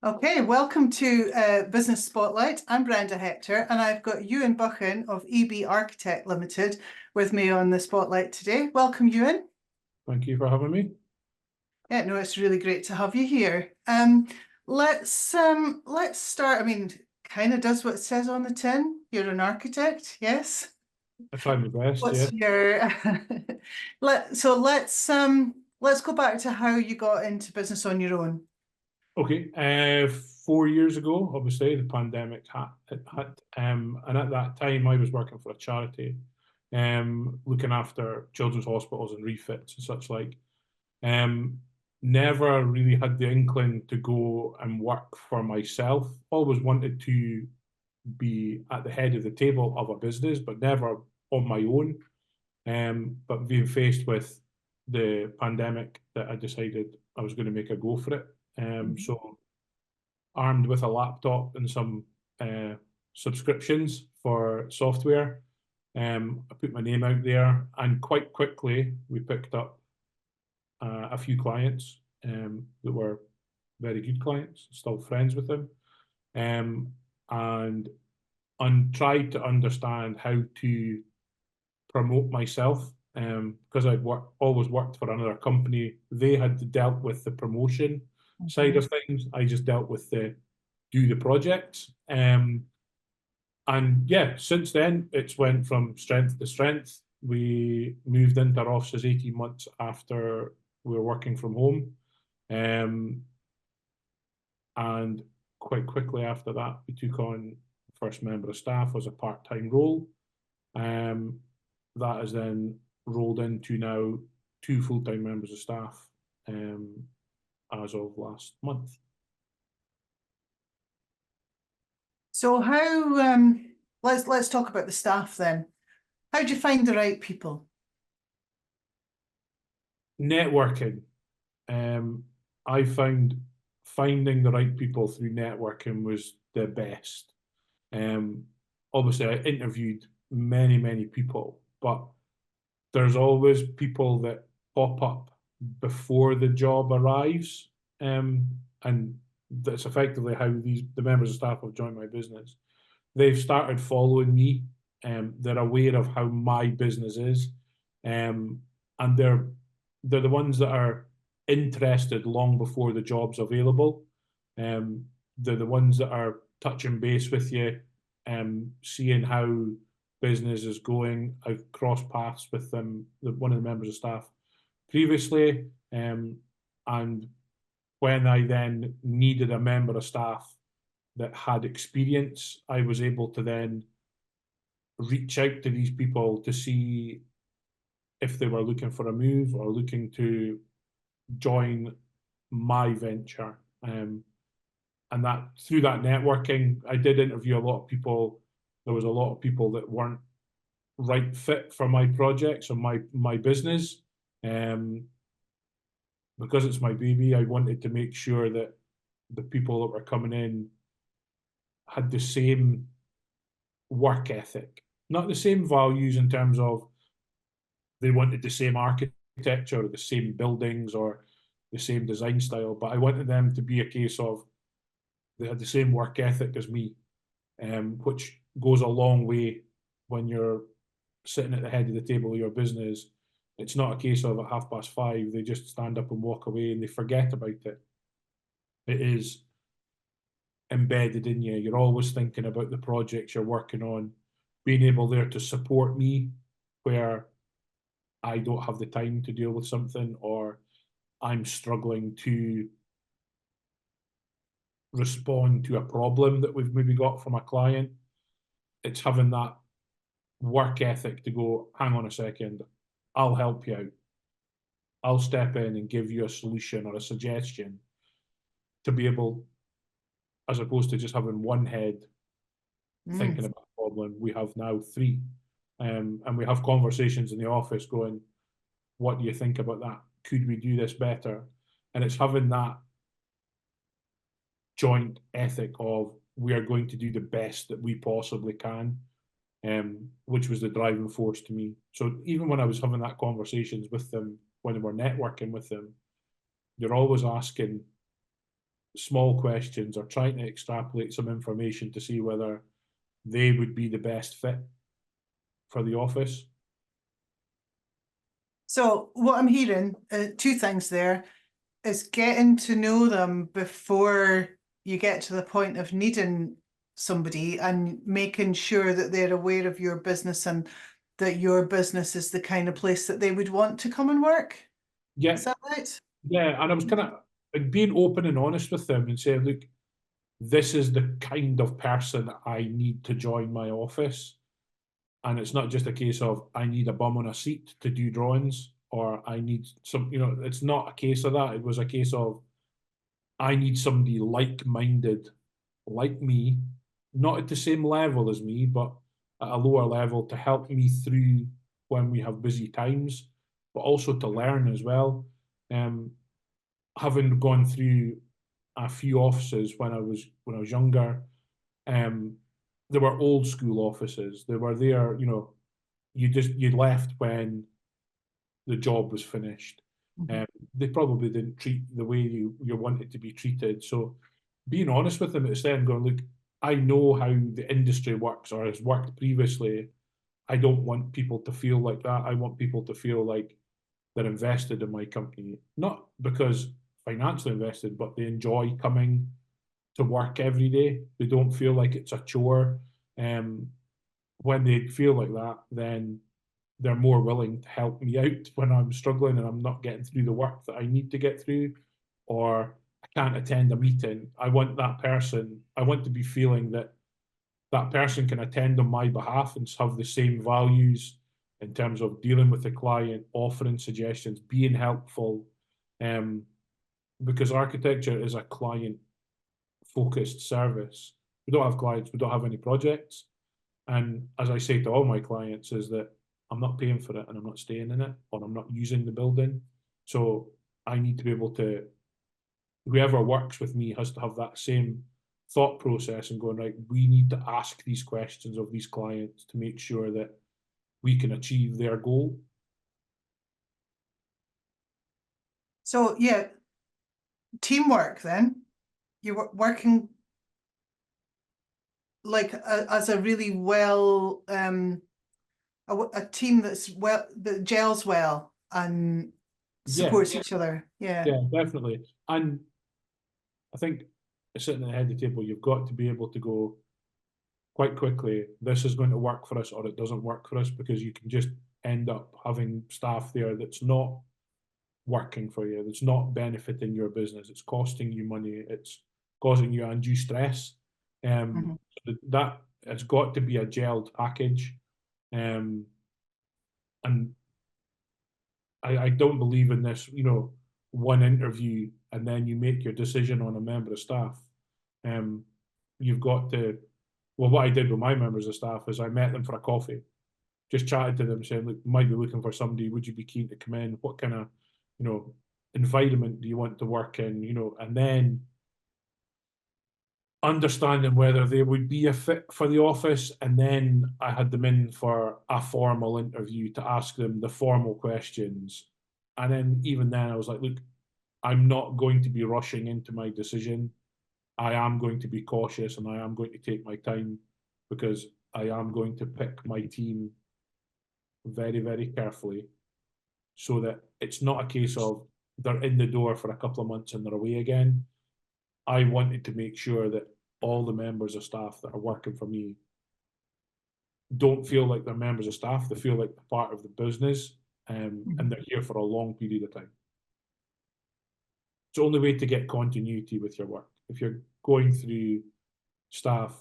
Okay, welcome to Business Spotlight. I'm Brenda Hector, and I've got Ewen Buchan of EB Architect Limited with me on the Spotlight today. Welcome, Ewen. Thank you for having me. Yeah, no, it's really great to have you here. Let's start. I mean, kind of does what it says on the tin. You're an architect, yes? I try my best. What's yeah. your let's go back to how you got into business on your own. Okay. 4 years ago, obviously, the pandemic hit, and at that time, I was working for a charity, looking after children's hospitals and refits and such like. Never really had the inkling to go and work for myself. Always wanted to be at the head of the table of a business, but never on my own. But being faced with the pandemic, that I decided I was going to make a go for it. So armed with a laptop and some subscriptions for software, I put my name out there, and quite quickly we picked up a few clients that were very good clients, still friends with them, and tried to understand how to promote myself, because I'd always worked for another company. They had dealt with the promotion side of things. I just dealt with the projects. And yeah, since then it's went from strength to strength. We moved into our offices 18 months after we were working from home. And quite quickly after that, we took on the first member of staff as a part-time role. That has then rolled into now 2 full-time members of staff as of last month. So how let's talk about the staff then. How do you find the right people? Networking. I found finding the right people through networking was the best. Obviously, I interviewed many people, but there's always people that pop up before the job arrives, and that's effectively how the members of staff have joined my business. They've started following me, they're aware of how my business is, and they're the ones that are interested long before the job's available. They're the ones that are touching base with you, seeing how business is going. I've crossed paths with them, one of the members of staff previously, and when I then needed a member of staff that had experience, I was able to then reach out to these people to see if they were looking for a move or looking to join my venture. And that through that networking, I did interview a lot of people. There was a lot of people that weren't right fit for my projects or my business. Because it's my baby, I wanted to make sure that the people that were coming in had the same work ethic, not the same values in terms of they wanted the same architecture or the same buildings or the same design style, but I wanted them to be a case of they had the same work ethic as me, which goes a long way when you're sitting at the head of the table of your business. It's not a case of at 5:30 they just stand up and walk away and they forget about it. It is embedded in you. You're always thinking about the projects you're working on, being able there to support me where I don't have the time to deal with something, or I'm struggling to respond to a problem that we've maybe got from a client. It's having that work ethic to go, hang on a second, I'll help you out. I'll step in and give you a solution or a suggestion, to be able, as opposed to just having one head thinking about a problem, we have now 3. And we have conversations in the office going, what do you think about that? Could we do this better? And it's having that joint ethic of we are going to do the best that we possibly can, which was the driving force to me. So even when I was having that conversations with them, when we were networking with them, they're always asking small questions or trying to extrapolate some information to see whether they would be the best fit for the office. So what I'm hearing, two things there, is getting to know them before you get to the point of needing somebody, and making sure that they're aware of your business and that your business is the kind of place that they would want to come and work. Yeah, Is that right? yeah, and I was kind of like being open and honest with them and saying, look, this is the kind of person I need to join my office. And it's not just a case of I need a bum on a seat to do drawings, or I need some, you know, it's not a case of that. It was a case of I need somebody like-minded, like me, not at the same level as me, but at a lower level to help me through when we have busy times, but also to learn as well. Having gone through a few offices when I was younger, they were old school offices. They were there, you know, you left when the job was finished. Mhm. They probably didn't treat the way you wanted to be treated. So being honest with them at the start and going, look, I know how the industry works or has worked previously. I don't want people to feel like that. I want people to feel like they're invested in my company, not because financially invested, but they enjoy coming to work every day. They don't feel like it's a chore. When they feel like that, then they're more willing to help me out when I'm struggling and I'm not getting through the work that I need to get through, or I can't attend a meeting. I want that person, I want to be feeling that that person can attend on my behalf and have the same values in terms of dealing with the client, offering suggestions, being helpful. Um, because architecture is a client focused service. We don't have clients, we don't have any projects. And as I say to all my clients, is that I'm not paying for it and I'm not staying in it or I'm not using the building. So I need to be able to, whoever works with me has to have that same thought process and going, right, we need to ask these questions of these clients to make sure that we can achieve their goal. So yeah, teamwork then. You're working like as a really well a team that's well, that gels well and Yeah, supports each other. Yeah. yeah, definitely. And I think sitting at the head of the table, you've got to be able to go quite quickly, this is going to work for us or it doesn't work for us, because you can just end up having staff there that's not working for you, that's not benefiting your business, it's costing you money, it's causing you undue stress. Mhm. That it's got to be a gelled package. And I don't believe in this, you know, one interview and then you make your decision on a member of staff. You've got to, well, what I did with my members of staff is I met them for a coffee, just chatted to them, saying, look, might be looking for somebody, would you be keen to come in? What kind of, you know, environment do you want to work in? You know, and then understanding whether they would be a fit for the office. And then I had them in for a formal interview to ask them the formal questions. And then even then I was like, look, I'm not going to be rushing into my decision. I am going to be cautious and I am going to take my time, because I am going to pick my team very, very carefully, so that it's not a case of they're in the door for a couple of months and they're away again. I wanted to make sure that all the members of staff that are working for me don't feel like they're members of staff, they feel like they're part of the business, and they're here for a long period of time. It's the only way to get continuity with your work. If you're going through staff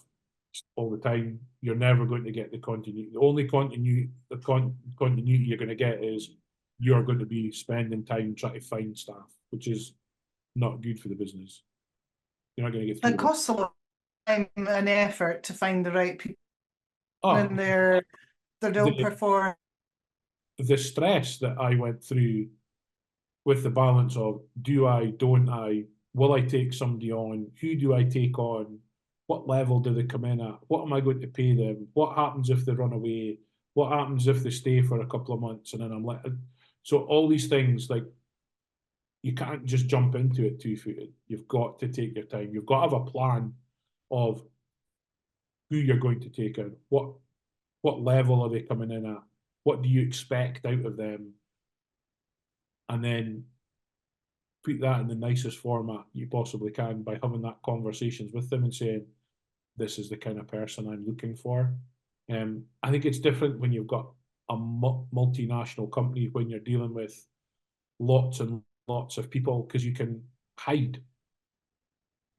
all the time, you're never going to get the continuity. The only continuity you're going to get is you're going to be spending time trying to find staff, which is not good for the business. You're not going to get through It the work. costs a lot of time and effort to find the right people Oh, in there that don't the perform. the stress that I went through with the balance of do I, don't I, will I take somebody on, who do I take on, what level do they come in at, what am I going to pay them, what happens if they run away, what happens if they stay for a couple of months and then I'm like, so all these things, like, you can't just jump into it two-footed. You've got to take your time. You've got to have a plan of who you're going to take in, what level are they coming in at, what do you expect out of them, and then put that in the nicest format you possibly can by having that conversations with them and saying, this is the kind of person I'm looking for. I think it's different when you've got a multinational company, when you're dealing with lots and lots of people, because you can hide.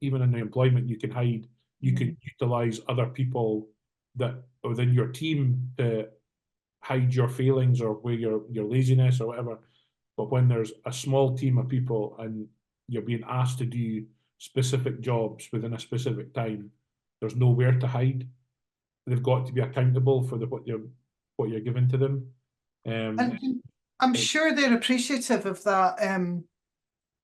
Even in the employment, you can hide. You can utilize other people that within your team to hide your feelings or where your laziness or whatever. But when there's a small team of people and you're being asked to do specific jobs within a specific time, there's nowhere to hide. They've got to be accountable for what you're giving to them. And I'm sure they're appreciative of that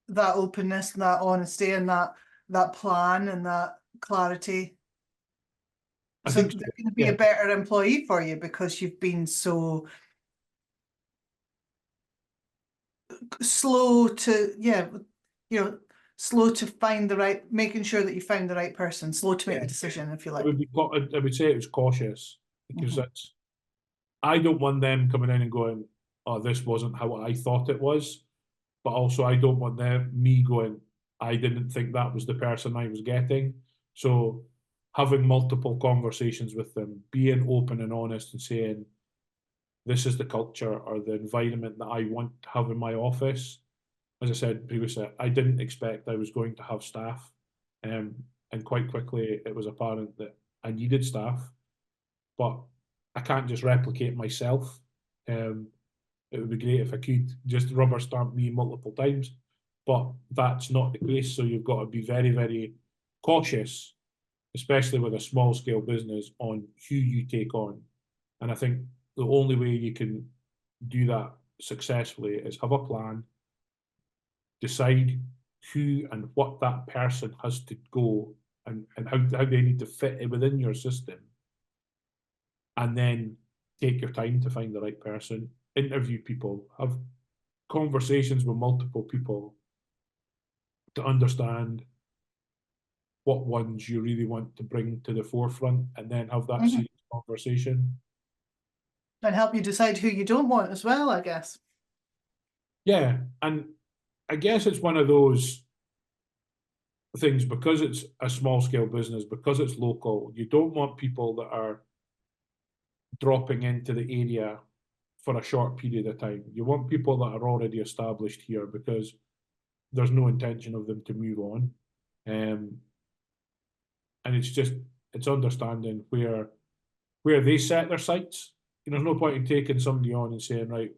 that openness and that honesty and that plan and that clarity. So they're going to be a better employee for you because you've been so slow to, slow to find the right, making sure that you found the right person, slow to make the decision, if you like. I would say it was cautious because I don't want them coming in and going, oh, this wasn't how I thought it was. But also I don't want me going, I didn't think that was the person I was getting. So having multiple conversations with them, being open and honest and saying, this is the culture or the environment that I want to have in my office. As I said previously, I didn't expect I was going to have staff. And quite quickly, it was apparent that I needed staff, but I can't just replicate myself. It would be great if I could just rubber stamp me multiple times, but that's not the case. So you've got to be very, very cautious, especially with a small scale business, on who you take on. And I think the only way you can do that successfully is have a plan, decide who and what that person has to go and how they need to fit within your system, and then take your time to find the right person, interview people, have conversations with multiple people to understand what ones you really want to bring to the forefront, and then have that serious conversation. And help you decide who you don't want as well, I guess. Yeah, and I guess it's one of those things, because it's a small scale business, because it's local, you don't want people that are dropping into the area for a short period of time. You want people that are already established here, because there's no intention of them to move on. And it's understanding where they set their sights. There's no point in taking somebody on and saying, right,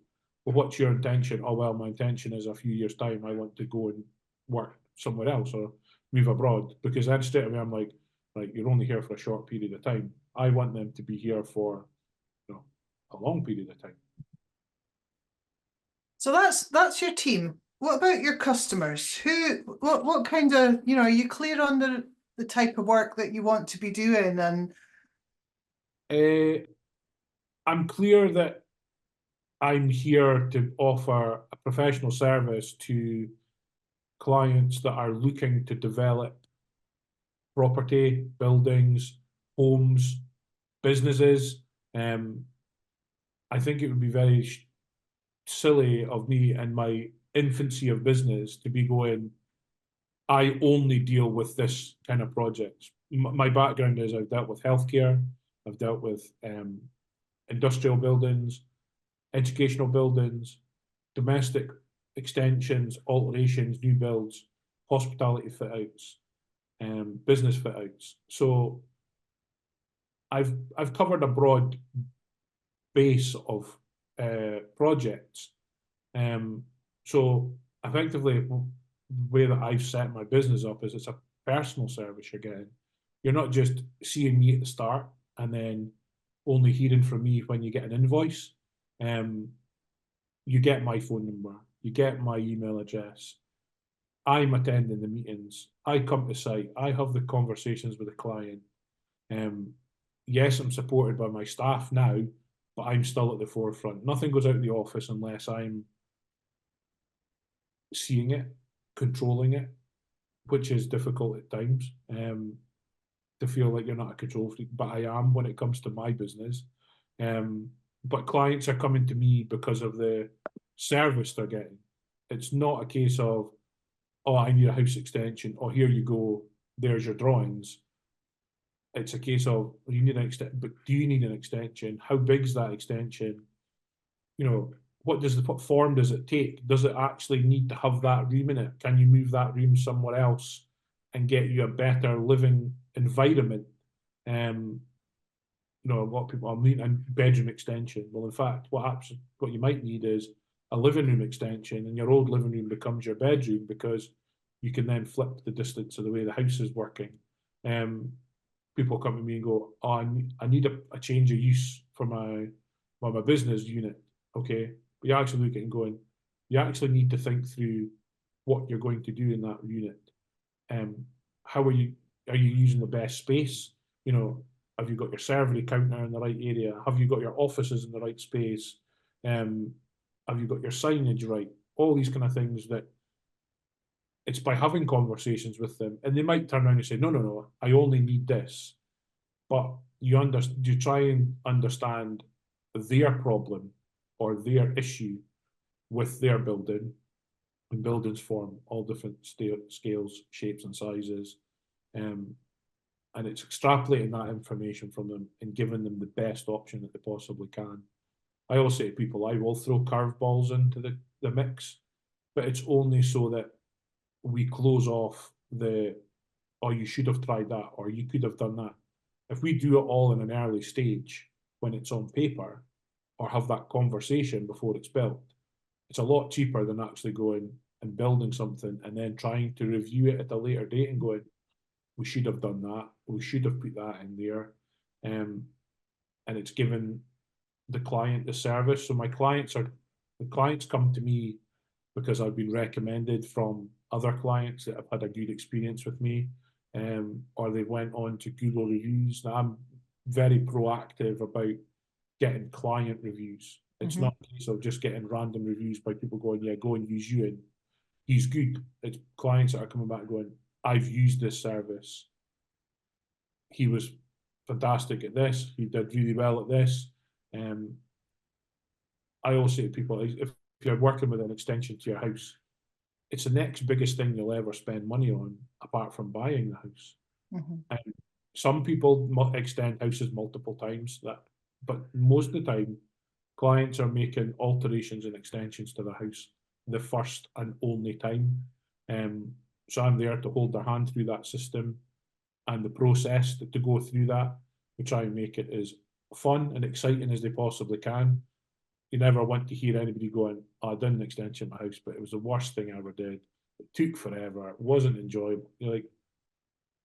well, what's your intention? Oh, well, my intention is a few years' time, I want to go and work somewhere else or move abroad. Because then straight away I'm like, right, you're only here for a short period of time. I want them to be here for a long period of time. So that's your team. What about your customers? What kind of, are you clear on the type of work that you want to be doing? And I'm clear that I'm here to offer a professional service to clients that are looking to develop property, buildings, homes, businesses. I think it would be very silly of me in my infancy of business to be going, I only deal with this kind of projects. My background is I've dealt with healthcare, I've dealt with industrial buildings, educational buildings, domestic extensions, alterations, new builds, hospitality fit outs, business fit outs. So I've covered a broad base of projects. So effectively, the way that I've set my business up is it's a personal service you're getting. You're not just seeing me at the start and then only hearing from me when you get an invoice. You get my phone number, you get my email address. I'm attending the meetings. I come to site. I have the conversations with the client. Yes, I'm supported by my staff now, but I'm still at the forefront. Nothing goes out of the office unless I'm seeing it, controlling it, which is difficult at times. To feel like you're not a control freak, but I am when it comes to my business. But clients are coming to me because of the service they're getting. It's not a case of, oh, I need a house extension, or here you go, there's your drawings. It's a case of, you need an extension, but do you need an extension? How big's that extension? You know, what form does it take? Does it actually need to have that room in it? Can you move that room somewhere else and get you a better living environment? You know, a lot of people are needing a bedroom extension. Well, in fact, what you might need is a living room extension, and your old living room becomes your bedroom because you can then flip the distance of the way the house is working. People come to me and go, "Oh, I need a change of use for my business unit." Okay, but you actually look at it and going, you actually need to think through what you're going to do in that unit. How are you using the best space? You know, have you got your servery counter in the right area? Have you got your offices in the right space? Have you got your signage right? All these kind of things that it's by having conversations with them, and they might turn around and say, no, I only need this. But you try and understand their problem or their issue with their building, and buildings form all different scales, shapes and sizes. And it's extrapolating that information from them and giving them the best option that they possibly can. I always say to people, I will throw curveballs into the mix, but it's only so that we close off oh, you should have tried that, or you could have done that. If we do it all in an early stage when it's on paper, or have that conversation before it's built, it's a lot cheaper than actually going and building something and then trying to review it at a later date and going, we should have done that, we should have put that in there. And it's given the client the service. So the clients come to me because I've been recommended from other clients that have had a good experience with me, or they went on to Google reviews. Now, I'm very proactive about getting client reviews. It's not a case of just getting random reviews by people going, yeah, go and use Ewan. He's good. It's clients that are coming back going, I've used this service. He was fantastic at this. He did really well at this. I always say to people, if you're working with an extension to your house, it's the next biggest thing you'll ever spend money on, apart from buying the house. Some people extend houses multiple times, but most of the time, clients are making alterations and extensions to the house the first and only time. So I'm there to hold their hand through that system and the process to go through that. We try and make it as fun and exciting as they possibly can. You never want to hear anybody going, oh, I did an extension to my house, but it was the worst thing I ever did. It took forever. It wasn't enjoyable. You're like,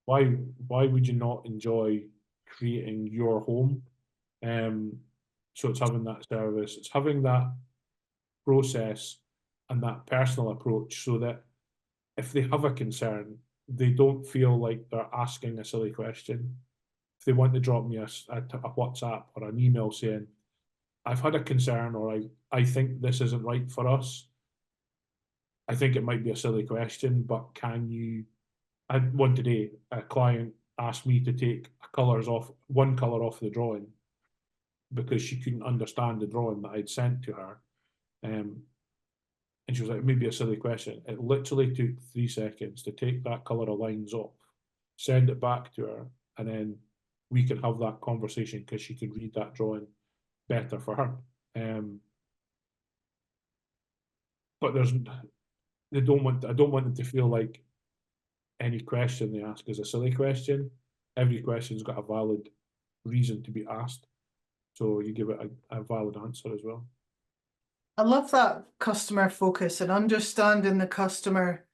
why would you not enjoy creating your home? So it's having that service, it's having that process and that personal approach, so that if they have a concern, they don't feel like they're asking a silly question. If they want to drop me a WhatsApp or an email saying, I've had a concern, or I think this isn't right for us. I think it might be a silly question, but I had one today, a client asked me to take one colour off the drawing because she couldn't understand the drawing that I'd sent to her. And she was like, maybe a silly question. It literally took 3 seconds to take that colour of lines off, send it back to her, and then we could have that conversation because she could read that drawing better for her. But I don't want them to feel like any question they ask is a silly question. Every question's got a valid reason to be asked, so you give it a valid answer as well. I love that customer focus and understanding the customer,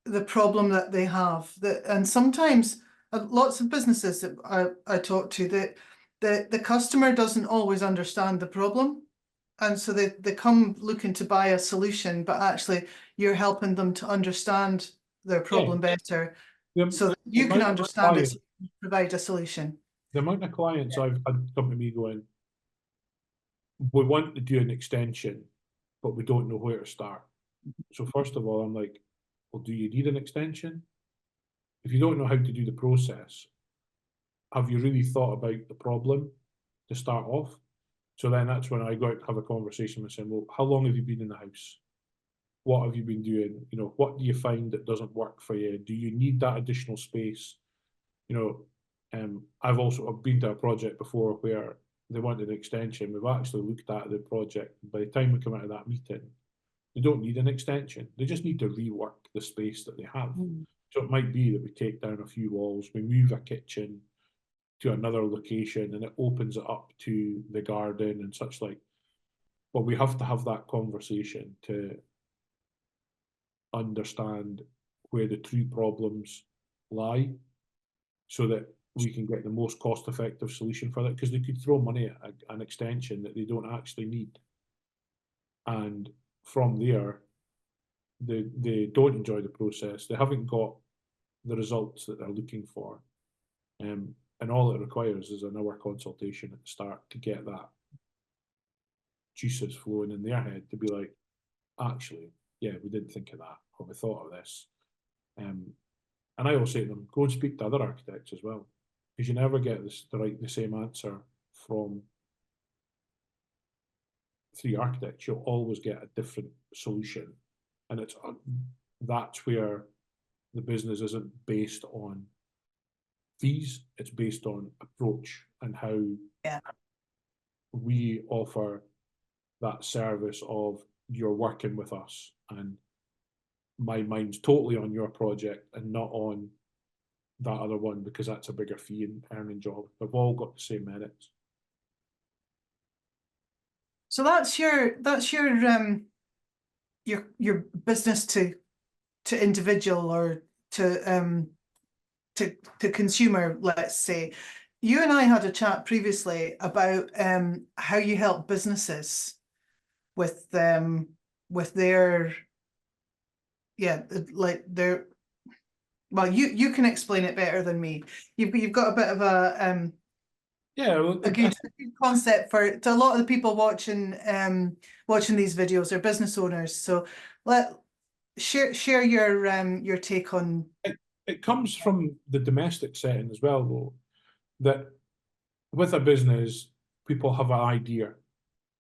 the problem that they have. And sometimes lots of businesses that I talk to, that the customer doesn't always understand the problem. And so they come looking to buy a solution, but actually you're helping them to understand their problem better, so that you can understand it, provide a solution. The amount of clients I've had come to me going, we want to do an extension, but we don't know where to start. So first of all, I'm like, well, do you need an extension? If you don't know how to do the process, have you really thought about the problem to start off? So then that's when I go out to have a conversation with him. Well, how long have you been in the house? What have you been doing? You know, what do you find that doesn't work for you? Do you need that additional space? You know, I've been to a project before where they wanted an extension. We've actually looked at the project. By the time we come out of that meeting, they don't need an extension. They just need to rework the space that they have. Mm. So it might be that we take down a few walls, we move a kitchen to another location, and it opens it up to the garden and such like. But we have to have that conversation to understand where the true problems lie so that we can get the most cost effective solution for that, because they could throw money at an extension that they don't actually need. And from there, they don't enjoy the process. They haven't got the results that they're looking for. And all it requires is an hour consultation at the start to get that juices flowing in their head to be like, actually, yeah, we didn't think of that, or we thought of this. And I will say to them, go and speak to other architects as well, because you never get the same answer from 3 architects. You'll always get a different solution, and that's where the business isn't based on fees. It's based on approach and how we offer that service of you're working with us, and my mind's totally on your project and not on that other one, because that's a bigger fee and earning job. We've all got the same merits. So that's your business to individual or to consumer, let's say. You and I had a chat previously about how you help businesses with their well, you can explain it better than me. You've got a bit of a good concept for to a lot of the people watching these videos. They're business owners, so share your take on. It comes from the domestic setting as well, though, that with a business, people have an idea.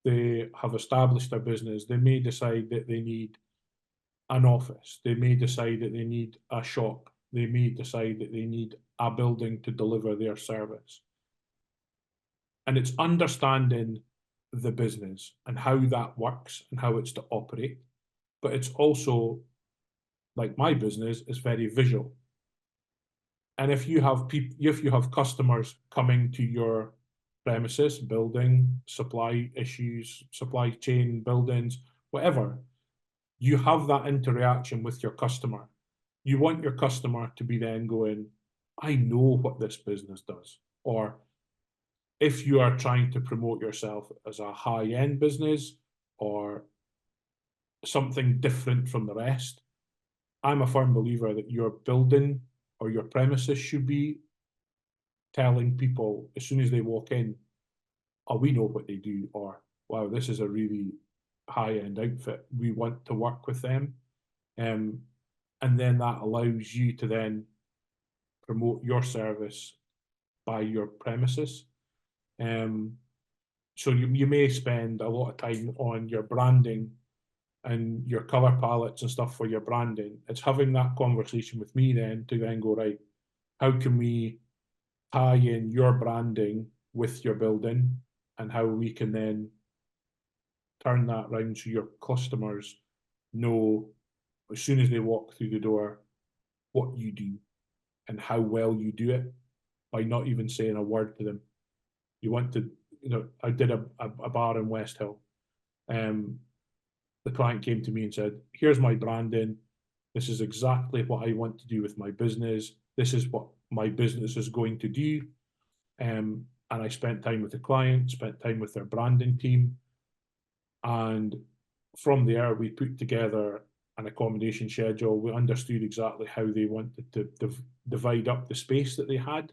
They have established their business. They may decide that they need an office. They may decide that they need a shop. They may decide that they need a building to deliver their service. And it's understanding the business and how that works and how it's to operate. But it's also, like my business, is very visual. And if you have customers coming to your premises, building, supply issues, supply chain, buildings, whatever, you have that interaction with your customer. You want your customer to be then going, I know what this business does. Or if you are trying to promote yourself as a high-end business or something different from the rest, I'm a firm believer that your building or your premises should be telling people as soon as they walk in, oh, we know what they do, or wow, this is a really high-end outfit. We want to work with them. And then that allows you to then promote your service by your premises. So you may spend a lot of time on your branding and your color palettes and stuff for your branding. It's having that conversation with me then to then go, right, how can we tie in your branding with your building, and how we can then turn that around so your customers know as soon as they walk through the door what you do and how well you do it by not even saying a word to them. You want to, I did a bar in West Hill. The client came to me and said, here's my branding. This is exactly what I want to do with my business. This is what my business is going to do. And I spent time with the client, spent time with their branding team. And from there, we put together an accommodation schedule. We understood exactly how they wanted to divide up the space that they had.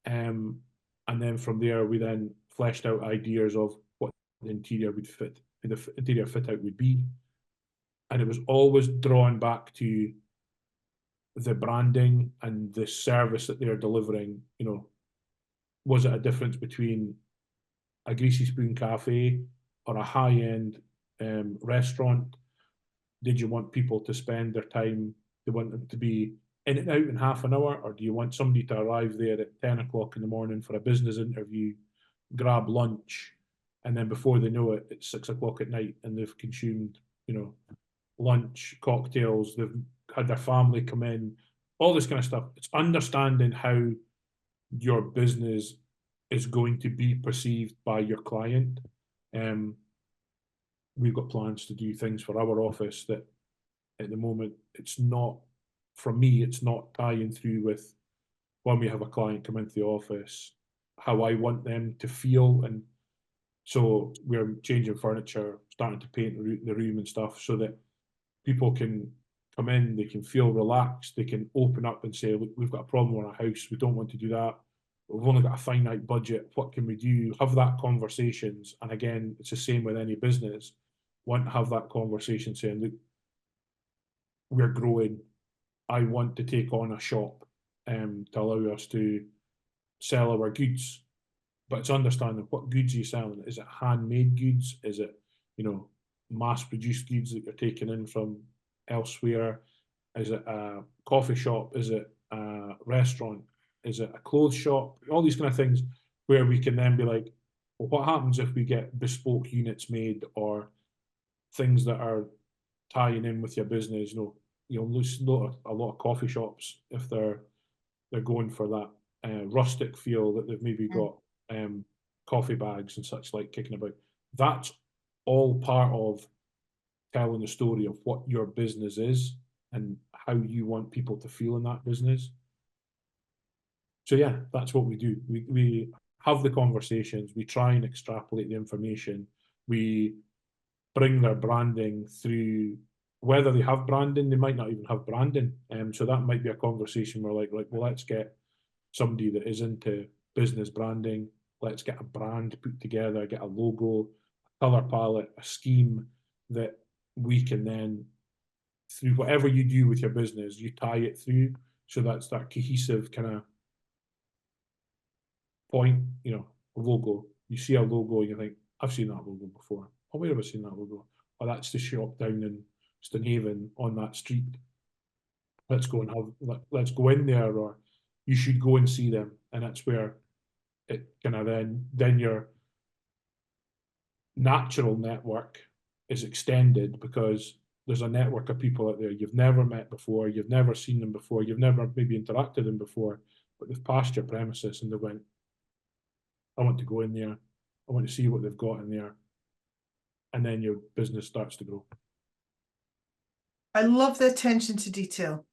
And then from there, we then fleshed out ideas of what the interior would fit, the interior fit out would be. and it was always drawn back to the branding and the service that they're delivering. You know, was it a difference between a greasy spoon cafe or a high-end restaurant? Did you want people to spend their time, they want them to be in and out in half an hour, or do you want somebody to arrive there at 10 o'clock in the morning for a business interview, grab lunch, and then before they know it, it's 6 o'clock at night and they've consumed, you know, lunch, cocktails, they've had their family come in, all this kind of stuff. It's understanding how your business is going to be perceived by your client. We've got plans to do things for our office that at the moment, it's not, for me, it's not tying through with when we have a client come into the office, how I want them to feel. And so we're changing furniture, starting to paint the room and stuff so that people can come in, they can feel relaxed, they can open up and say, look, we've got a problem in our house, we don't want to do that. We've only got a finite budget. What can we do? Have that conversations. And again, it's the same with any business. Want to have that conversation saying, look, we're growing. I want to take on a shop to allow us to sell our goods. But it's understanding what goods are you selling. Is it handmade goods? Is it, you know, mass-produced goods that you're taking in from elsewhere? Is it a coffee shop? Is it a restaurant? Is it a clothes shop? All these kind of things where we can then be like, well, what happens if we get bespoke units made or things that are tying in with your business? You'll lose a lot of coffee shops if they're going for that rustic feel that they've maybe got coffee bags and such like kicking about. That's all part of telling the story of what your business is and how you want people to feel in that business. So yeah, that's what we do. We have the conversations, we try and extrapolate the information, we bring their branding through. Whether they have branding, they might not even have branding. So that might be a conversation where like, well, let's get somebody that is into business branding, let's get a brand put together, get a logo, a color palette, a scheme that we can then, through whatever you do with your business, you tie it through. So that's that cohesive kind of point, you know, logo. You see a logo and you think, I've seen that logo before. Oh, where have I seen that logo? Oh, that's the shop down in Stonehaven on that street. Let's go and let's go in there, or you should go and see them. And that's where it kind of then your natural network is extended because there's a network of people out there you've never met before, you've never seen them before, you've never maybe interacted with them before, but they've passed your premises and they went, I want to go in there, I want to see what they've got in there. And then your business starts to grow. I love the attention to detail.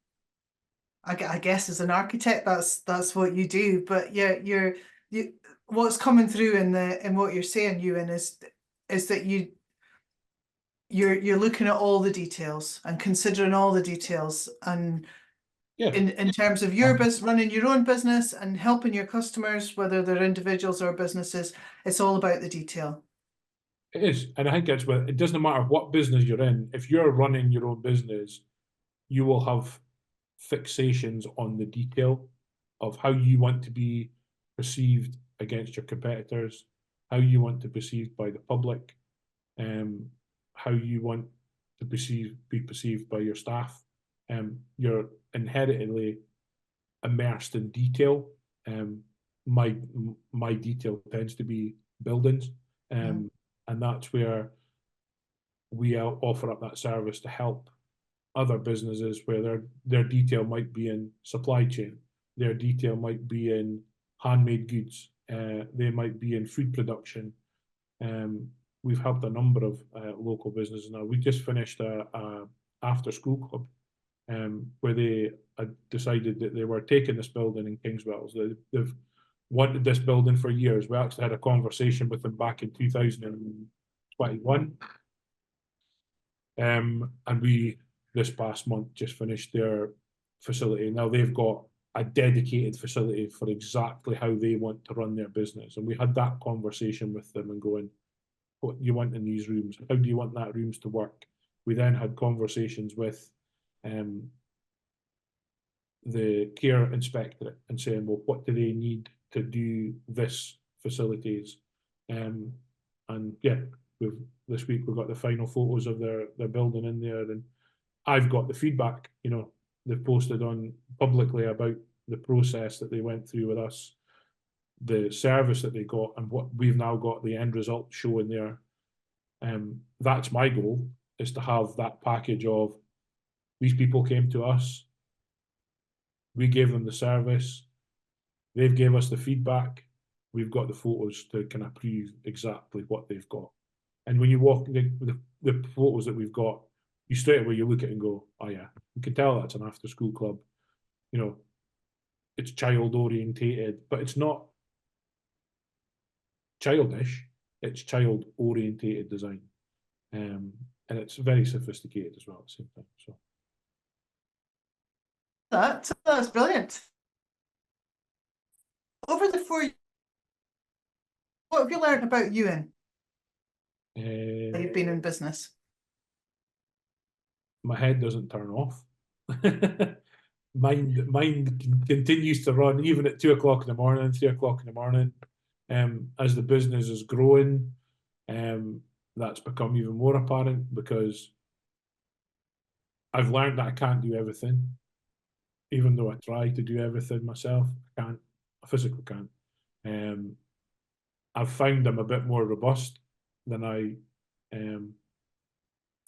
I guess as an architect, that's what you do. But yeah, what's coming through in what you're saying, Ewen, is that you're looking at all the details and considering all the details, and yeah, in terms of your business, running your own business and helping your customers, whether they're individuals or businesses, it's all about the detail. It is. And I think that's what it doesn't matter what business you're in. If you're running your own business, you will have fixations on the detail of how you want to be perceived against your competitors, how you want to be perceived by the public, how you want to be perceived by your staff. You're inherently immersed in detail. My detail tends to be buildings. And that's where we offer up that service to help other businesses where their detail might be in supply chain, their detail might be in handmade goods, they might be in food production. We've helped a number of local businesses now. We just finished a after school club where they had decided that they were taking this building in Kingswells. They've wanted this building for years. We actually had a conversation with them back in 2021. And we, this past month, just finished their facility. Now they've got a dedicated facility for exactly how they want to run their business. And we had that conversation with them and going, what do you want in these rooms? How do you want that rooms to work? we then had conversations with the care inspectorate and saying, well, what do they need to do this facilities? And yeah, this week we've got the final photos of their building in there, and I've got the feedback. You know, they've posted on publicly about the process that they went through with us, the service that they got, and what we've now got the end result showing there. That's my goal, is to have that package of these people came to us, we gave them the service, they've gave us the feedback, we've got the photos to kind of prove exactly what they've got. And when you walk the photos that we've got, you straight away you look at it and go, oh yeah, you can tell that's an after school club. You know, it's child orientated, but it's not childish, it's child orientated design. And it's very sophisticated as well at the same time. So that's brilliant. Over the 4 years, what have you learned about Ewen? You've been in business. My head doesn't turn off. Mind continues to run even at 2 o'clock in the morning, 3 o'clock in the morning. As the business is growing, that's become even more apparent, because I've learned that I can't do everything. Even though I try to do everything myself, I can't. I physically can't. I've found I'm a bit more robust than I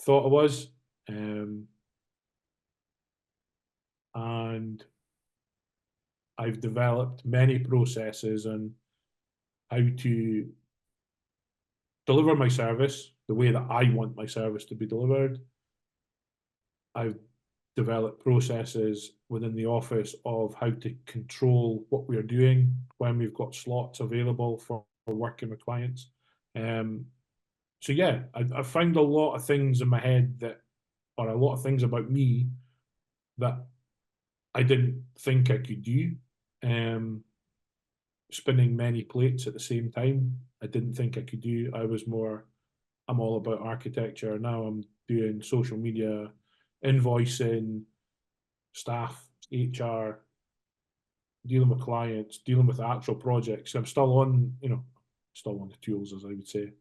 thought I was. And I've developed many processes on how to deliver my service the way that I want my service to be delivered. I've developed processes within the office of how to control what we're doing when we've got slots available for working with clients. So yeah, I found a lot of things in my head that, or a lot of things about me that I didn't think I could do. Spinning many plates at the same time, I didn't think I could do. I'm all about architecture. Now I'm doing social media, invoicing, staff, HR, dealing with clients, dealing with actual projects. I'm still on, still on the tools, as I would say.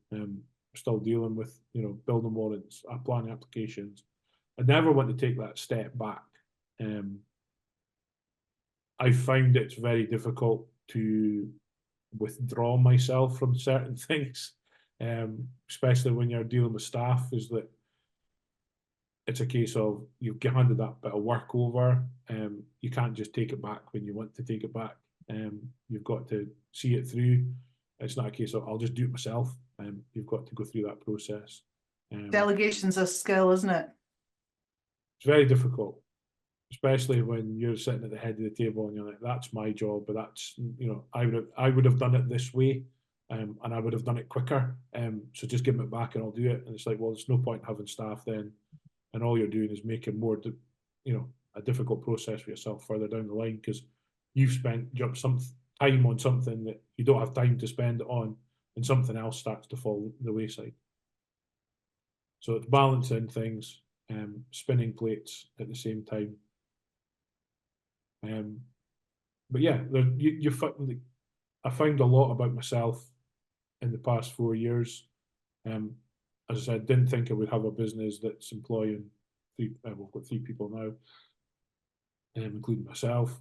Still dealing with, building warrants, planning applications. I never want to take that step back. I found it's very difficult to withdraw myself from certain things, especially when you're dealing with staff, is that it's a case of you've handed that bit of work over. You can't just take it back when you want to take it back. You've got to see it through. It's not a case of I'll just do it myself. You've got to go through that process. Delegation's a skill, isn't it? It's very difficult, especially when you're sitting at the head of the table and you're like, that's my job, but that's, I would have done it this way, and I would have done it quicker. So just give me it back and I'll do it. And it's like, well, there's no point in having staff then, and all you're doing is making more, a difficult process for yourself further down the line, because you've spent some time on something that you don't have time to spend it on, and something else starts to fall the wayside. So it's balancing things, spinning plates at the same time. But yeah, I found a lot about myself in the past 4 years. As I said, didn't think I would have a business that's employing we've got 3 people now, including myself.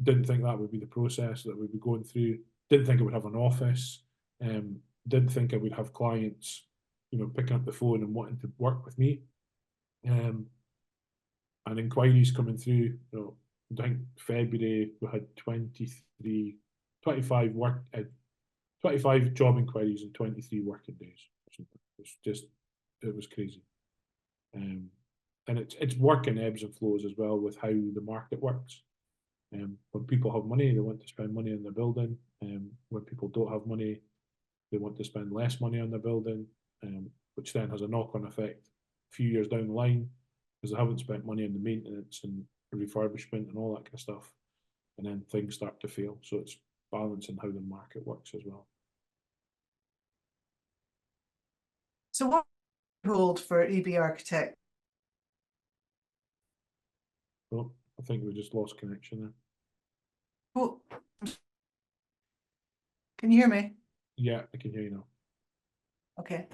Didn't think that would be the process that we'd be going through. Didn't think I would have an office. Didn't think I would have clients, picking up the phone and wanting to work with me. And inquiries coming through, I think February we had 25 job inquiries in 23 working days. It was crazy. And it's working ebbs and flows as well with how the market works. When people have money, they want to spend money on their building. When people don't have money, they want to spend less money on their building, which then has a knock-on effect a few years down the line, because they haven't spent money on the maintenance and refurbishment and all that kind of stuff, and then things start to fail. So it's balancing how the market works as well. So what hold for EB Architect? Oh, I think we just lost connection there. Oh, can you hear me? Yeah, I can hear you now. Okay.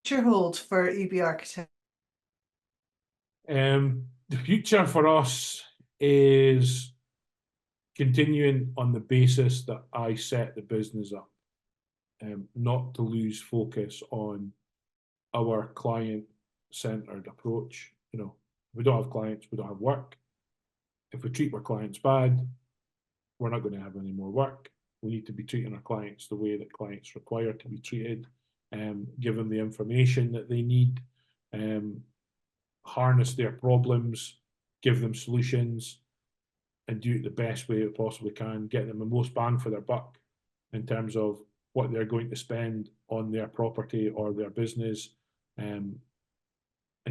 Future hold for EB Architect? The future for us is continuing on the basis that I set the business up, not to lose focus on our client-centered approach. You know, if we don't have clients, we don't have work. If we treat our clients bad, we're not going to have any more work. We need to be treating our clients the way that clients require to be treated, give them the information that they need, harness their problems, give them solutions, and do it the best way we possibly can, get them the most bang for their buck in terms of what they're going to spend on their property or their business, and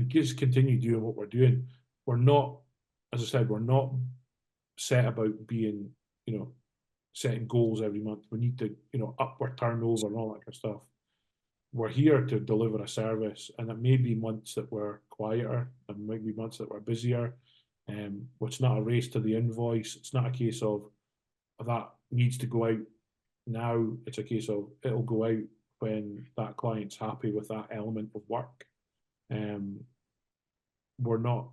just continue doing what we're doing. We're not, as I said, we're not set about being, you know, setting goals every month. We need to, you know, up our turnover and all that kind of stuff. We're here to deliver a service, and it may be months that we're quieter, and might be months that we're busier. It's not a race to the invoice. It's not a case of that needs to go out now. It's a case of it'll go out when that client's happy with that element of work. We're not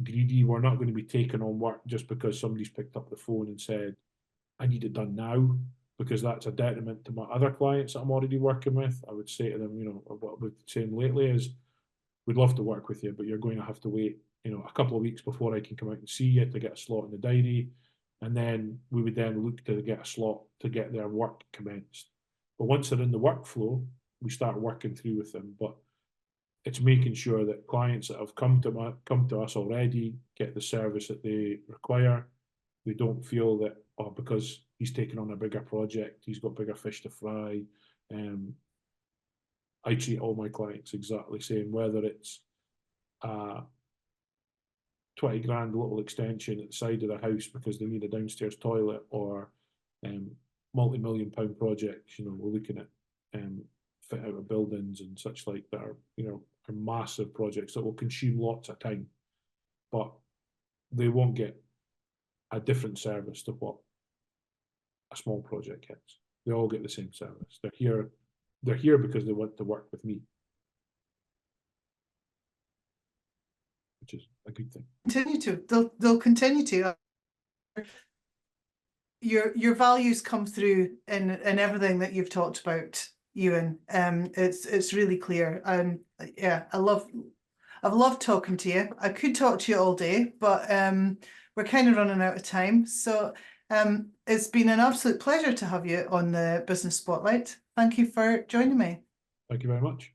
greedy. We're not going to be taking on work just because somebody's picked up the phone and said, I need it done now, because that's a detriment to my other clients that I'm already working with. I would say to them, you know, what I've been saying lately is, we'd love to work with you, but you're going to have to wait, you know, a couple of weeks before I can come out and see you to get a slot in the diary. And then we would then look to get a slot to get their work commenced. But once they're in the workflow, we start working through with them. But it's making sure that clients that have come to us already get the service that they require. They don't feel that, oh, because he's taken on a bigger project, he's got bigger fish to fry. I treat all my clients exactly the same, whether it's a 20 grand little extension at the side of the house because they need a downstairs toilet, or multi-million pound projects. You know, we're looking at fit out of buildings and such like that are, you know, are massive projects that will consume lots of time, but they won't get a different service to what a small project gets. They all get the same service. They're here because they want to work with me, which is a good thing. They'll continue to. Your values come through in everything that you've talked about, Ewen. It's really clear, and yeah, I've loved talking to you. I could talk to you all day, but we're kind of running out of time. So it's been an absolute pleasure to have you on the Business Spotlight. Thank you for joining me. Thank you very much.